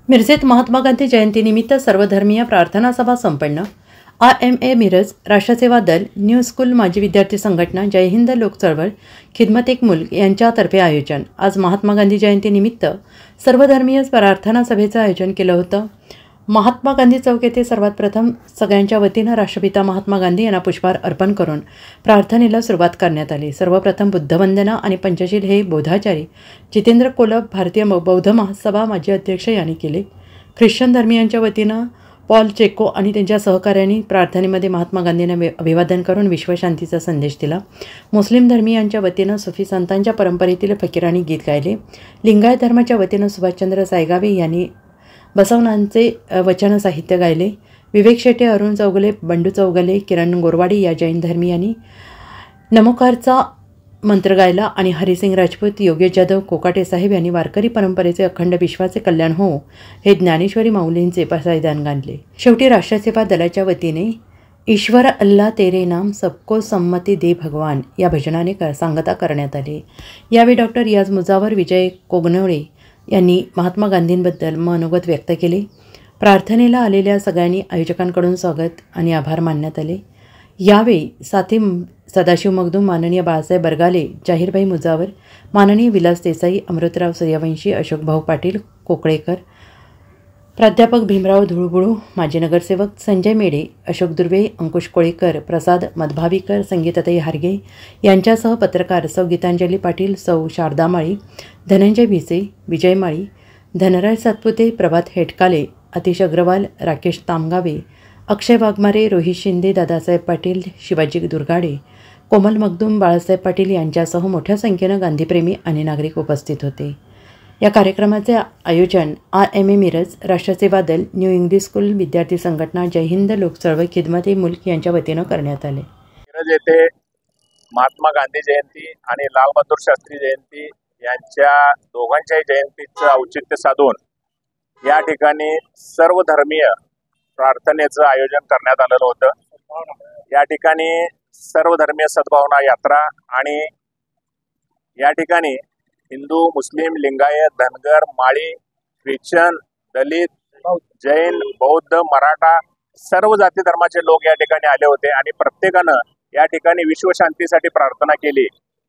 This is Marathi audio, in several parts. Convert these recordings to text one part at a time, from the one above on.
मिरजेत महात्मा गांधी जयंतीनिमित्त सर्वधर्मीय प्रार्थना सभा संपन्न। AMA मिरज, राष्ट्रसेवा दल, न्यू स्कूल माजी विद्यार्थी संघटना, जय हिंद लोक चळवळ, खिदमत एक मुल्क यांच्यातर्फे आयोजन। आज महात्मा गांधी जयंतीनिमित्त सर्वधर्मीय प्रार्थना सभेचं आयोजन केलं होतं। महात्मा गांधी चौक येथे सर्वात प्रथम सगळ्यांच्या वतीनं राष्ट्रपिता महात्मा गांधी यांना पुष्पहार अर्पण करून प्रार्थनेला सुरुवात करण्यात आली। सर्वप्रथम बुद्धवंदना आणि पंचशील हे बोधाचारी जितेंद्र कोलप, भारतीय बौद्ध महासभा माजी अध्यक्ष यांनी केले। ख्रिश्चन धर्मीयांच्या वतीनं पॉल चेको आणि त्यांच्या सहकाऱ्यांनी प्रार्थनेमध्ये महात्मा गांधींना अभिवादन करून विश्वशांतीचा संदेश दिला। मुस्लिम धर्मीयांच्या वतीनं सुफी संतांच्या परंपरेतील फकीरांनी गीत गायले। लिंगायत धर्माच्या वतीनं सुभाषचंद्र सायगावे यांनी बसवनांचे वचन साहित्य गायले। विवेक शेटे, अरुण चौगले, बंडू चौगले, किरण गोरवाडी या जैन धर्मीयांनी नमोकारचा मंत्र गायला आणि हरिसिंग राजपूत, योगेश जाधव, कोकाटे साहेब यांनी वारकरी परंपरेचे अखंड विश्वाचे कल्याण हो हे ज्ञानेश्वरी माऊलींचे पायदान गाणले। शेवटी राष्ट्रसेवा दलाच्या वतीने ईश्वर अल्लाह तेरे नाम सबको सम्मती दे भगवान या भजनाने सांगता करण्यात आली। यावेळी डॉक्टर रियाज मुजावर, विजय कोगनोळे यांनी महात्मा गांधींबद्दल मनोगत व्यक्त केले। प्रार्थनेला आलेल्या सगळ्यांनी आयोजकांकडून स्वागत आणि आभार मानण्यात आले। यावेळी साथी सदाशिव मगदूम, माननीय बाळासाहेब बरगाले, जाहीरभाई मुजावर, माननीय विलास देसाई, अमृतराव सूर्यवंशी, अशोकभाऊ पाटील कोकळेकर, प्राध्यापक भीमराव धुळबुळू, माजी नगरसेवक संजय मेडे, अशोक दुर्वे, अंकुश कोळेकर, प्रसाद मधभावीकर, संगीताताई हार्गे यांच्यासह पत्रकार सौ गीतांजली पाटील, सौ शारदा माळी, धनंजय भिसे, विजय माळी, धनराज सातपुते, प्रभात हेटकाले, आतिश अग्रवाल, राकेश तामगावे, अक्षय वाघमारे, रोहित शिंदे, दादासाहेब पाटील, शिवाजी दुर्गाडे, कोमल मगदूम, बाळासाहेब पाटील यांच्यासह मोठ्या संख्येनं गांधीप्रेमी आणि नागरिक उपस्थित होते। या कार्यक्रमाचे आयोजन AMA मिरज, राष्ट्रसेवा दल, न्यू इंग्लिश स्कूल विद्यार्थी संघटना, जय हिंद लोक चळवळ, खिदमत ए मुल्क यांच्या वतीनं करण्यात आले। मिरज येथे महात्मा गांधी जयंती आणि लाल बहादूर शास्त्री जयंती यांच्या दोघांच्याही जयंतीचं औचित्य साधून या ठिकाणी सर्व धर्मीय प्रार्थनेचं आयोजन करण्यात आलेलं होतं। या ठिकाणी सर्व धर्मीय सद्भावना यात्रा आणि या ठिकाणी हिंदू, मुस्लिम, लिंगायत, धनगर, माळी, ख्रिश्चन, दलित, जैन, बौद्ध, मराठा सर्व जाती धर्माचे लोक या ठिकाणी आले होते आणि प्रत्येकानं या ठिकाणी विश्वशांतीसाठी प्रार्थना केली।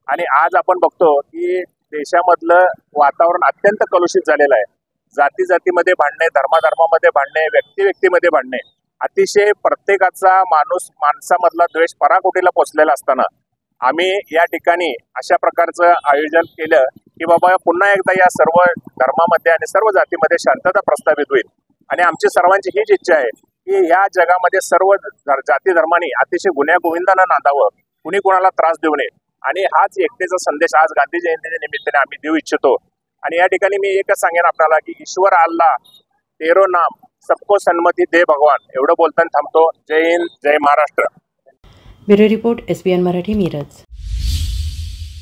आणि आज आपण बघतो की देशामधलं वातावरण अत्यंत कलुषित झालेलं आहे। जाती जातीमध्ये भांडणे, धर्माधर्मामध्ये भांडणे, व्यक्तीमध्ये भांडणे, अतिशय प्रत्येकाचा माणसामधला द्वेष पराकोटीला पोचलेला असताना आम्ही या ठिकाणी अशा प्रकारचं आयोजन केलं की बाबा पुन्हा एकदा या सर्व धर्मामध्ये आणि सर्व जातीमध्ये शांतता प्रस्थापित होईल। आणि आमची सर्वांची हीच इच्छा आहे की ह्या जगामध्ये सर्व जाती धर्मांनी अतिशय गुण्यागोविंदानं नांदावं, कुणी कुणाला त्रास देऊ नये। आणि हाच एकतेचा संदेश आज गांधी जयंतीच्या निमित्ताने आम्ही देऊ इच्छितो। आणि या ठिकाणी मी एकच सांगेन आपल्याला की ईश्वर अल्लाह तेरो नाम सबको सन्मती दे भगवान एवढं बोलताना थांबतो। जय हिंद, जय Maharashtra. Bureau report, SBN Marathi, Miraj.